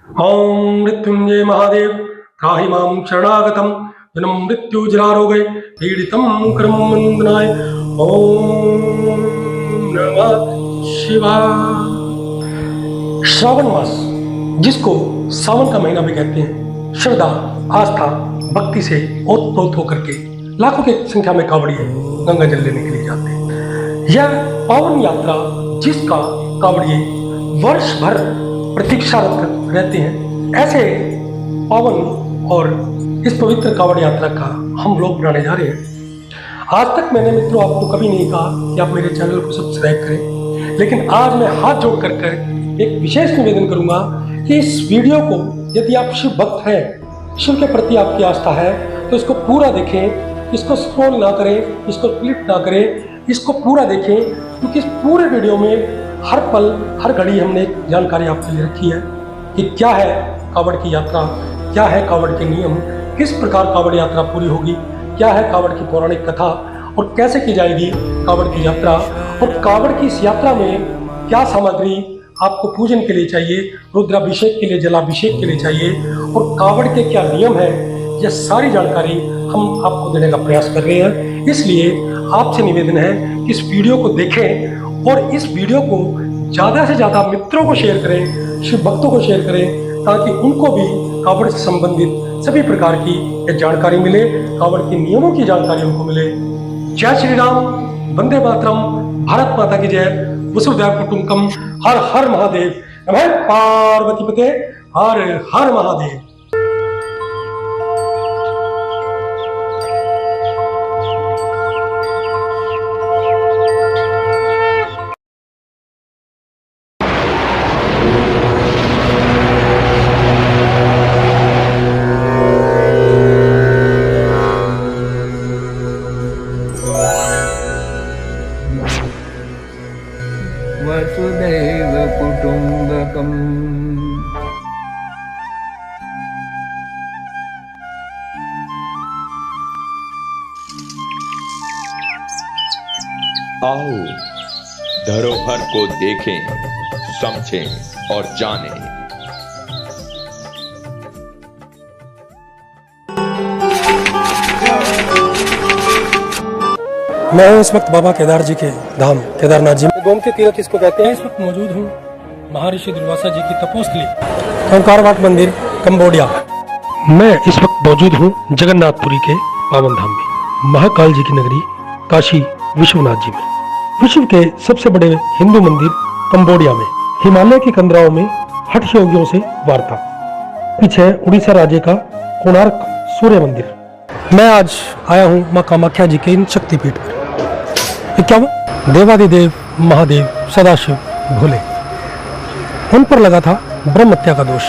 ओम मृत्युंजय महादेव त्राहि मां शरणागतम जन्म मृत्यु जरारोगे पीड़ितम क्रमवंदनाय। ओम नमः शिवाय। श्रावण मास, जिसको सावन का महीना भी कहते हैं, श्रद्धा, आस्था, भक्ति से ओतप्रोत होकर के लाखों की संख्या में कांवड़िए गंगा जल लेने के लिए जाते हैं। यह पावन यात्रा जिसका कांवड़िए वर्ष भर प्रतीक्षारत रहते हैं, ऐसे पावन और इस पवित्र कांवड़ यात्रा का हम लोग बनाने जा रहे हैं। आज तक मैंने मित्रों आपको कभी नहीं कहा कि आप मेरे चैनल को सब्सक्राइब करें, लेकिन आज मैं हाथ जोड़ कर एक विशेष निवेदन करूंगा कि इस वीडियो को यदि आप शिव भक्त हैं, शिव के प्रति आपकी आस्था है, तो इसको पूरा देखें, इसको स्क्रॉल ना करें, इसको क्लिक ना करें, इसको पूरा देखें, क्योंकि इस पूरे वीडियो में हर पल हर घड़ी हमने एक जानकारी आपके लिए रखी है कि क्या है कांवड़ की यात्रा, क्या है कांवड़ के नियम, किस प्रकार कांवड़ यात्रा पूरी होगी, क्या है कांवड़ की पौराणिक कथा और कैसे की जाएगी कांवड़ की यात्रा, और कांवड़ की इस यात्रा में क्या सामग्री आपको पूजन के लिए चाहिए, रुद्राभिषेक के लिए, जलाभिषेक के लिए चाहिए, और कांवड़ के क्या नियम है, यह सारी जानकारी हम आपको देने का प्रयास कर रहे हैं। इसलिए आपसे निवेदन है कि इस वीडियो को देखें और इस वीडियो को ज़्यादा से ज़्यादा मित्रों को शेयर करें, शिव भक्तों को शेयर करें, ताकि उनको भी कांवड़ से संबंधित सभी प्रकार की जानकारी मिले, कांवड़ के नियमों की जानकारी उनको मिले। जय श्री राम, वंदे मातरम, भारत माता की जय, वसुधैव कुटुंबकम, हर हर महादेव, नमः पार्वती पते, हर हर महादेव। वसुधैव कुटुंबकम्। आओ धरोहर को देखें, समझें और जानें। मैं हूँ इस वक्त बाबा केदार जी के धाम केदारनाथ जी में, गोमती तीर्थ इसको कहते हैं। इस वक्त मौजूद हूँ महर्षि दुर्वासा जी की तपोस्थली ओंकारवाट मंदिर कंबोडिया। मैं इस वक्त मौजूद हूँ जगन्नाथपुरी के पावन धाम में, महाकाल जी की नगरी काशी विश्वनाथ जी में, विश्व के सबसे बड़े हिंदू मंदिर कंबोडिया में, हिमालय की कंदराओं में हठ योगियों से वार्ता, पीछे उड़ीसा राज्य का कोणार्क सूर्य मंदिर। मैं आज आया हूँ माँ कामाख्या जी के इन शक्तिपीठ पर। क्या देवादिदेव महादेव सदाशिव भोले, उन पर लगा था ब्रह्म हत्या का दोष।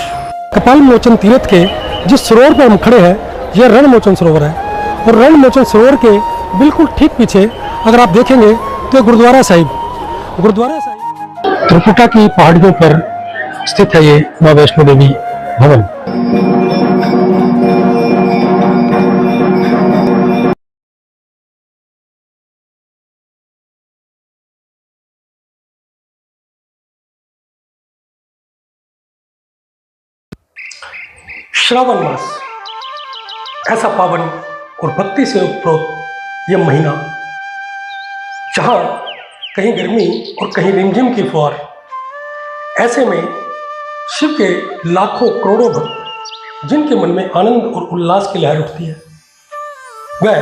कपाल मोचन तीर्थ के जिस सरोवर पर हम खड़े हैं, यह रणमोचन सरोवर है, और रणमोचन सरोवर के बिल्कुल ठीक पीछे अगर आप देखेंगे तो गुरुद्वारा साहिब त्रिकुटा की पहाड़ियों पर स्थित है ये माँ वैष्णो देवी भवन। श्रावण मास, ऐसा पावन और भक्ति से ओतप्रोत यह महीना, जहां कहीं गर्मी और कहीं रिमझिम की फुहार, ऐसे में शिव के लाखों करोड़ों भक्त जिनके मन में आनंद और उल्लास की लहर उठती है, वह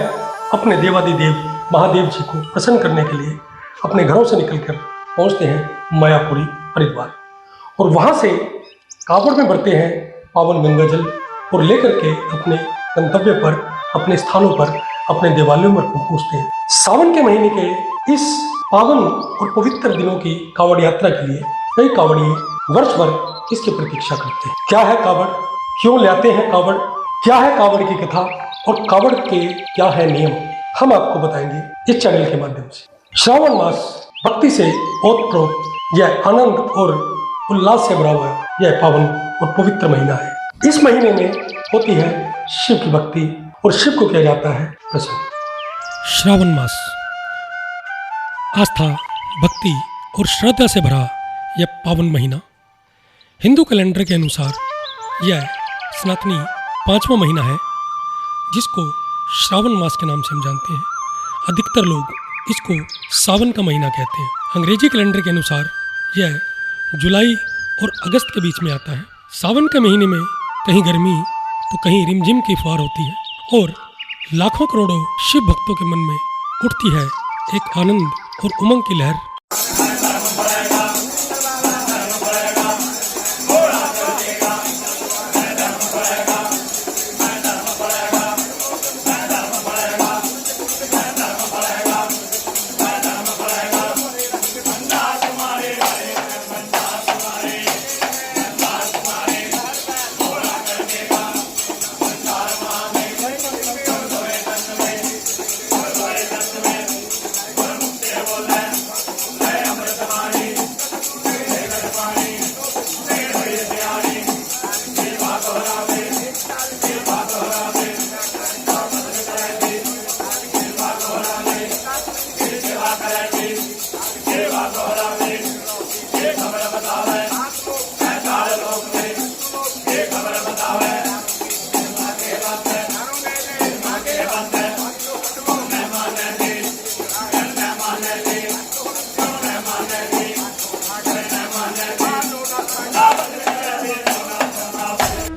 अपने देवादिदेव महादेव जी को प्रसन्न करने के लिए अपने घरों से निकलकर पहुंचते हैं मायापुरी हरिद्वार, और वहां से कांवड़ में भरते हैं पावन गंगा जल और लेकर के अपने गंतव्य पर, अपने स्थानों पर, अपने देवालयों पर पहुंचते हैं। सावन के महीने के इस पावन और पवित्र दिनों की कांवड़ यात्रा के लिए कई कांवड़िए वर्ष भर इसकी प्रतीक्षा करते हैं। क्या है कांवड़, क्यों लाते हैं कांवड़, क्या है कांवड़ की कथा और कांवड़ के क्या है नियम, हम आपको बताएंगे इस चैनल के माध्यम से। श्रावण मास भक्ति से ओतप्रोत यह आनंद और उल्लास से भरा हुआ यह पावन और पवित्र महीना है। इस महीने में होती है शिव की भक्ति और शिव को किया जाता है प्रसन्न। श्रावण मास आस्था, भक्ति और श्रद्धा से भरा यह पावन महीना हिंदू कैलेंडर के अनुसार यह सनातनी 5वां महीना है जिसको श्रावण मास के नाम से हम जानते हैं। अधिकतर लोग इसको सावन का महीना कहते हैं। अंग्रेजी कैलेंडर के अनुसार यह जुलाई और अगस्त के बीच में आता है। सावन के महीने में कहीं गर्मी तो कहीं रिमझिम की फुहार होती है और लाखों करोड़ों शिव भक्तों के मन में उठती है एक आनंद और उमंग की लहर।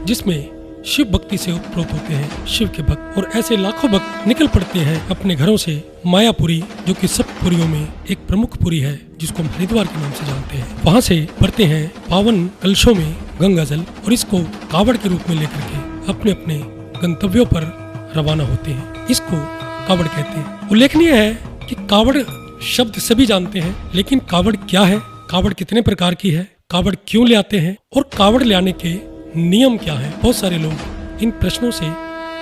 जिसमें शिव भक्ति से उत्प्रोत होते हैं शिव के भक्त, और ऐसे लाखों भक्त निकल पड़ते हैं अपने घरों से मायापुरी, जो कि सब पुरियों में एक प्रमुख पुरी है जिसको हम हरिद्वार के नाम से जानते हैं। वहाँ से भरते हैं पावन कलशों में गंगा जल और इसको कावड़ के रूप में लेकर के अपने अपने गंतव्यों पर रवाना होते हैं। इसको कावड़ कहते हैं। उल्लेखनीय है कि कावड़ शब्द सभी जानते हैं, लेकिन कावड़ क्या है, कावड़ कितने प्रकार की है, कावड़ क्यों ले आते हैं और कावड़ ले आने के नियम क्या है, बहुत सारे लोग इन प्रश्नों से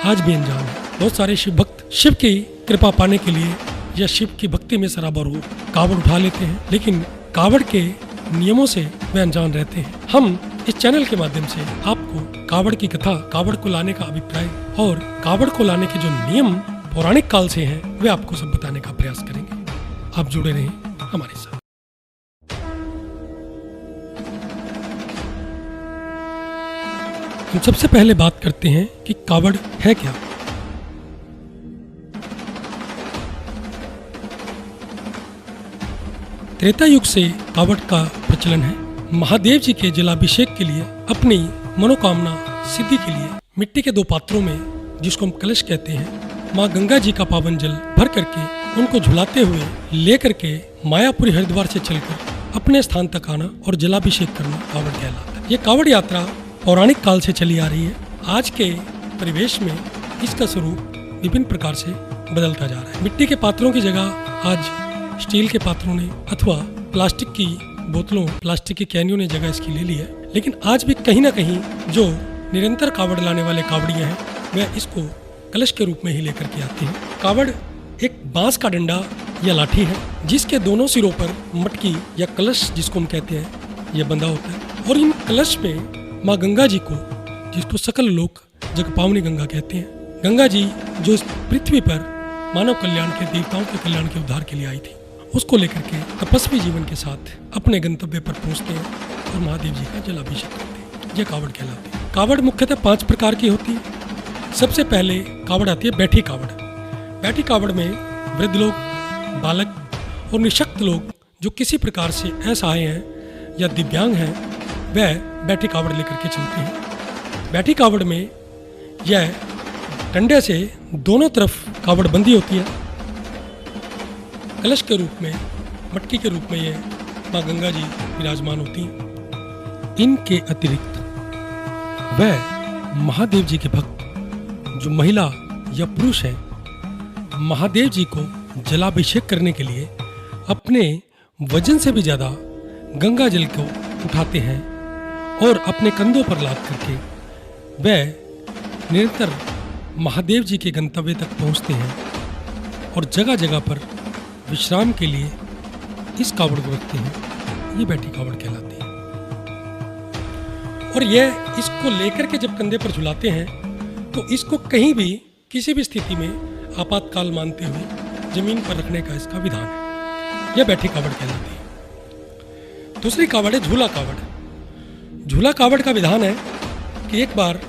आज भी अनजान है। बहुत सारे शिव भक्त शिव की कृपा पाने के लिए या शिव की भक्ति में सराबर हो कावड़ उठा लेते हैं, लेकिन कावड़ के नियमों से वे अनजान रहते हैं। हम इस चैनल के माध्यम से आपको कावड़ की कथा, कावड़ को लाने का अभिप्राय और कावड़ को लाने के जो नियम पौराणिक काल से हैं वे आपको सब बताने का प्रयास करेंगे। आप जुड़े रहें हमारे साथ। हम सबसे पहले बात करते हैं कि कावड़ है क्या। त्रेता युग से कावड़ का प्रचलन है। महादेव जी के जलाभिषेक के लिए, अपनी मनोकामना सिद्धि के लिए मिट्टी के 2 पात्रों में, जिसको हम कलश कहते हैं, माँ गंगा जी का पावन जल भर करके उनको झुलाते हुए ले करके मायापुरी हरिद्वार से चलकर अपने स्थान तक आना और जलाभिषेक करना कावड़ कहलाता है। ये कावड़ यात्रा पौराणिक काल से चली आ रही है। आज के परिवेश में इसका स्वरूप विभिन्न प्रकार से बदलता जा रहा है। मिट्टी के पात्रों की जगह आज स्टील के पात्रों ने अथवा प्लास्टिक की बोतलों, प्लास्टिक की कैनियों ने जगह इसकी ले ली है। लेकिन आज भी कहीं ना कहीं जो निरंतर कावड़ लाने वाले कावड़िया हैं वह इसको कलश के रूप में ही लेकर के आते हैं। कावड़ एक बांस का डंडा या लाठी है जिसके दोनों सिरों पर मटकी या कलश, जिसको हम कहते हैं, यह बंधा होता है। और इन कलश में माँ गंगा जी को, जिसको सकल लोक जगपावनी गंगा कहते हैं, गंगा जी जो इस पृथ्वी पर मानव कल्याण के, देवताओं के कल्याण के उद्धार के लिए आई थी, उसको लेकर के तपस्वी जीवन के साथ अपने गंतव्य पर पहुंचते हैं और महादेव जी का जलाभिषेक करते हैं। यह कावड़ कहलाते हैं। कावड़ मुख्यतः 5 प्रकार की होती है। सबसे पहले कावड़ आती है बैठी कावड़। बैठी कावड़ में वृद्ध लोग, बालक और निशक्त लोग जो किसी प्रकार से असहाय हैं या दिव्यांग हैं वह बैठी कावड़ लेकर के चलते हैं। बैठी कावड़ में यह डंडे से दोनों तरफ कावड़ बंदी होती है। कलश के रूप में, मटकी के रूप में यह माँ गंगा जी विराजमान होती हैं। इनके अतिरिक्त वह महादेव जी के भक्त जो महिला या पुरुष हैं, महादेव जी को जलाभिषेक करने के लिए अपने वजन से भी ज़्यादा गंगा जल को उठाते हैं और अपने कंधों पर लाद करके वह निरंतर महादेव जी के गंतव्य तक पहुंचते हैं और जगह जगह पर विश्राम के लिए इस कावड़ को रखते हैं। ये बैठी कावड़ कहलाती है। और यह इसको लेकर के जब कंधे पर झुलाते हैं तो इसको कहीं भी किसी भी स्थिति में आपातकाल मानते हुए जमीन पर रखने का इसका विधान है। यह बैठी कावड़ कहलाती है। दूसरी कावड़ है झूला कावड़। झूला कावड़ का विधान है कि एक बार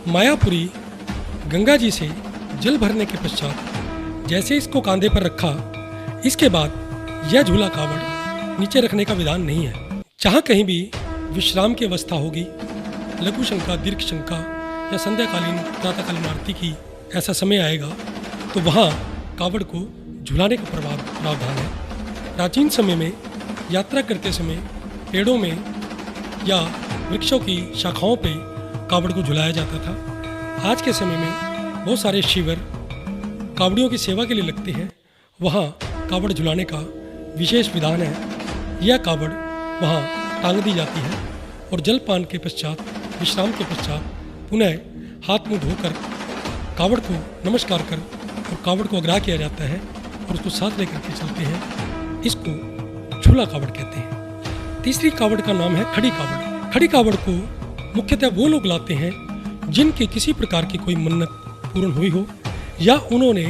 मायापुरी गंगा जी से जल भरने के पश्चात जैसे इसको कांधे पर रखा, इसके बाद यह झूला कावड़ नीचे रखने का विधान नहीं है। जहाँ कहीं भी विश्राम की अवस्था होगी, लघु शंका, दीर्घ शंका या संध्याकालीन प्रातःकालीन आरती की ऐसा समय आएगा, तो वहाँ कावड़ को झुलाने का प्रावधान है। प्राचीन समय में यात्रा करते समय पेड़ों में या वृक्षों की शाखाओं पे कावड़ को झुलाया जाता था। आज के समय में बहुत सारे शिविर कावड़ियों की सेवा के लिए लगते हैं, वहाँ कावड़ झुलाने का विशेष विधान है। यह कावड़ वहाँ टांग दी जाती है और जलपान के पश्चात, विश्राम के पश्चात पुनः हाथ मुंह धोकर कावड़ को नमस्कार कर और कावड़ को अग्राह किया जाता है और उसको साथ लेकर के चलते हैं। इसको झूला कावड़ कहते हैं। तीसरी कावड़ का नाम है खड़ी कावड़। खड़ी कावड़ को मुख्यतः वो लोग लाते हैं जिनकी किसी प्रकार की कोई मन्नत पूर्ण हुई हो या उन्होंने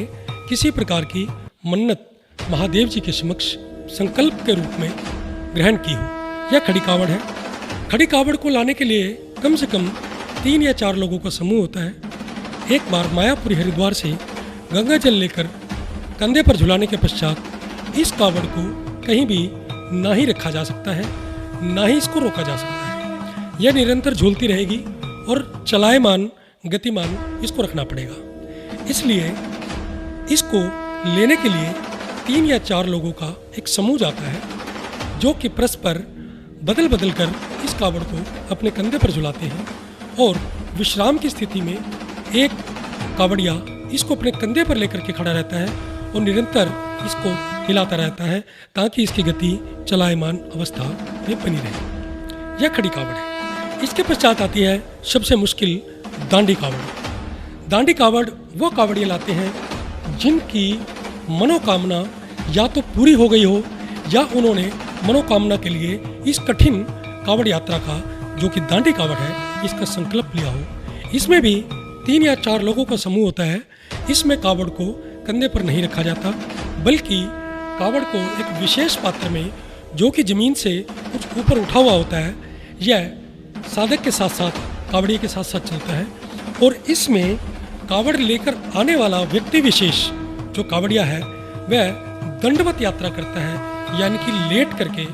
किसी प्रकार की मन्नत महादेव जी के समक्ष संकल्प के रूप में ग्रहण की हो। यह खड़ी कावड़ है। खड़ी कावड़ को लाने के लिए कम से कम 3 या 4 लोगों का समूह होता है। एक बार मायापुरी हरिद्वार से गंगा जल लेकर कंधे पर झुलाने के पश्चात इस कावड़ को कहीं भी ना ही रखा जा सकता है, ना ही इसको रोका जा सकता है। यह निरंतर झूलती रहेगी और चलायमान, गतिमान इसको रखना पड़ेगा। इसलिए इसको लेने के लिए 3 या 4 लोगों का एक समूह जाता है, जो कि परस्पर बदल बदल कर इस कावड़ को अपने कंधे पर झुलाते हैं और विश्राम की स्थिति में एक कावड़िया इसको अपने कंधे पर लेकर के खड़ा रहता है और निरंतर इसको हिलाता रहता है ताकि इसकी गति चलायमान अवस्था में बनी रहे। यह खड़ी कावड़ है। इसके पश्चात आती है सबसे मुश्किल दांडी कावड़। दांडी कावड़ वो कावड़िया लाते हैं जिनकी मनोकामना या तो पूरी हो गई हो या उन्होंने मनोकामना के लिए इस कठिन कावड़ यात्रा का, जो कि दांडी कावड़ है, इसका संकल्प लिया हो। इसमें भी 3 या 4 लोगों का समूह होता है। इसमें कावड़ को कंधे पर नहीं रखा जाता, बल्कि कावड़ को एक विशेष पात्र में, जो कि जमीन से कुछ ऊपर उठा हुआ होता है, यह साधक के साथ साथ कावड़िए के साथ साथ चलता है। और इसमें कावड़ लेकर आने वाला व्यक्ति विशेष जो कावड़िया है वह दंडवत यात्रा करता है, यानी कि लेट करके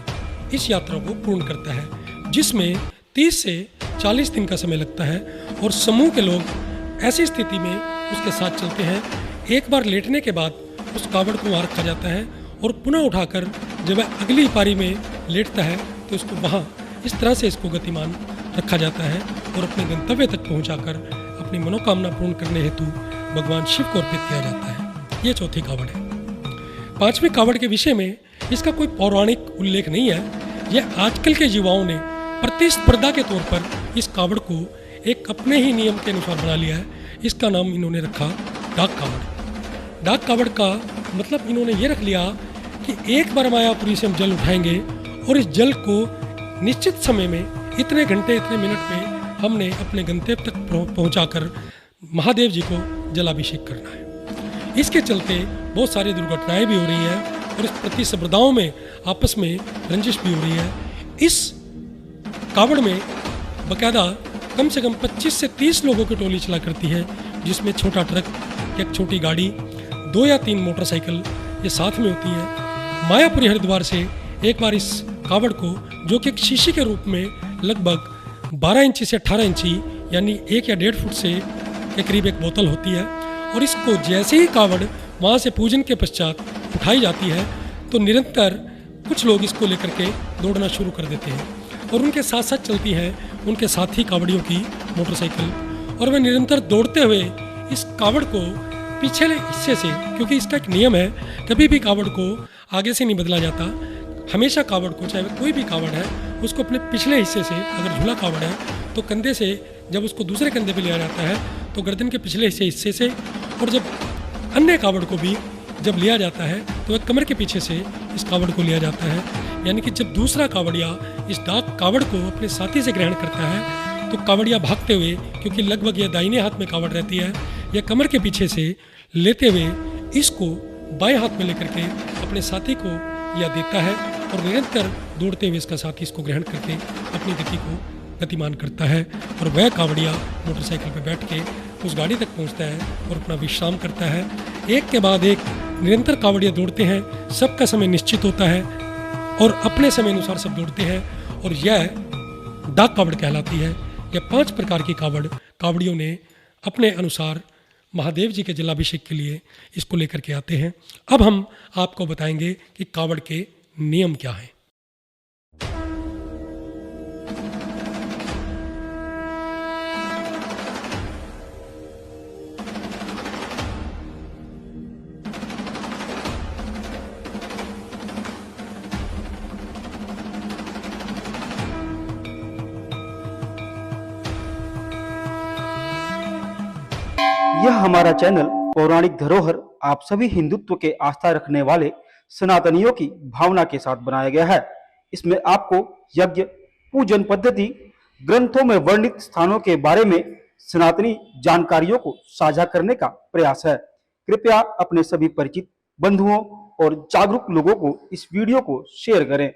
इस यात्रा को पूर्ण करता है, जिसमें 30 से 40 दिन का समय लगता है। और समूह के लोग ऐसी स्थिति में उसके साथ चलते हैं। एक बार लेटने के बाद उस कावड़ को वहाँ रखा जाता है और पुनः उठाकर जब वह अगली पारी में लेटता है तो इसको वहाँ इस तरह से इसको गतिमान रखा जाता है और अपने गंतव्य तक पहुँचाकर अपनी मनोकामना पूर्ण करने हेतु भगवान शिव को अर्पित किया जाता है। ये चौथी कावड़ है। 5वें कावड़ के विषय में इसका कोई पौराणिक उल्लेख नहीं है। यह आजकल के युवाओं ने प्रतिस्पर्धा के तौर पर इस कावड़ को एक अपने ही नियम के अनुसार बना लिया है। इसका नाम इन्होंने रखा डाक कावड़। डाक कावड़ का मतलब इन्होंने ये रख लिया कि एक बार मायापुरी से हम जल उठाएंगे और इस जल को निश्चित समय में इतने घंटे, इतने मिनट में हमने अपने गंतव्य तक पहुंचाकर महादेव जी को जलाभिषेक करना है। इसके चलते बहुत सारी दुर्घटनाएं भी हो रही हैं और इस प्रतिस्पर्धाओं में आपस में रंजिश भी हो रही है। इस कावड़ में बाकायदा कम से कम 25 से 30 लोगों की टोली चला करती है, जिसमें छोटा ट्रक, एक छोटी गाड़ी, 2 या 3 मोटरसाइकिल ये साथ में होती है। मायापुरी हरिद्वार से एक बार इस कावड़ को, जो कि एक शीशी के रूप में लगभग 12 इंची से 18 इंची यानी 1 या 1.5 फुट से के करीब एक बोतल होती है, और इसको जैसे ही कावड़ वहाँ से पूजन के पश्चात उठाई जाती है तो निरंतर कुछ लोग इसको लेकर के दौड़ना शुरू कर देते हैं और उनके साथ साथ चलती हैं उनके साथी कावड़ियों की मोटरसाइकिल, और वे निरंतर दौड़ते हुए इस कावड़ को पिछले हिस्से से, क्योंकि इसका एक नियम है, कभी भी कावड़ को आगे से नहीं बदला जाता। हमेशा कावड़ को, चाहे कोई भी कावड़ है, उसको अपने पिछले हिस्से से, अगर झूला कावड़ है तो कंधे से जब उसको दूसरे कंधे पे लिया जाता है तो गर्दन के पिछले हिस्से से, और जब अन्य कावड़ को भी जब लिया जाता है तो एक कमर के पीछे से इस कावड़ को लिया जाता है। यानी कि जब दूसरा कावड़िया इस डाक कावड़ को अपने साथी से ग्रहण करता है तो कावड़िया भागते हुए, क्योंकि लगभग यह दाहिने हाथ में कावड़ रहती है, यह कमर के पीछे से लेते हुए इसको बाएं हाथ में लेकर के अपने साथी को यह देता है और निरंतर दौड़ते हुए इसका साथी इसको ग्रहण करके अपनी गति को गतिमान करता है और वह कावड़िया मोटरसाइकिल पर बैठ के उस गाड़ी तक पहुंचता है और अपना विश्राम करता है। एक के बाद एक निरंतर कावड़िया दौड़ते हैं, सबका समय निश्चित होता है और अपने समय अनुसार सब दौड़ते हैं और यह डाक कावड़ कहलाती है। यह 5 प्रकार की कावड़ियों ने अपने अनुसार महादेव जी के जलाभिषेक के लिए इसको लेकर के आते हैं। अब हम आपको बताएंगे कि कावड़ के नियम क्या हैं। यह हमारा चैनल पौराणिक धरोहर आप सभी हिंदुत्व के आस्था रखने वाले सनातनियों की भावना के साथ बनाया गया है। इसमें आपको यज्ञ, पूजन पद्धति, ग्रंथों में वर्णित स्थानों के बारे में सनातनी जानकारियों को साझा करने का प्रयास है। कृपया अपने सभी परिचित बंधुओं और जागरूक लोगों को इस वीडियो को शेयर करें।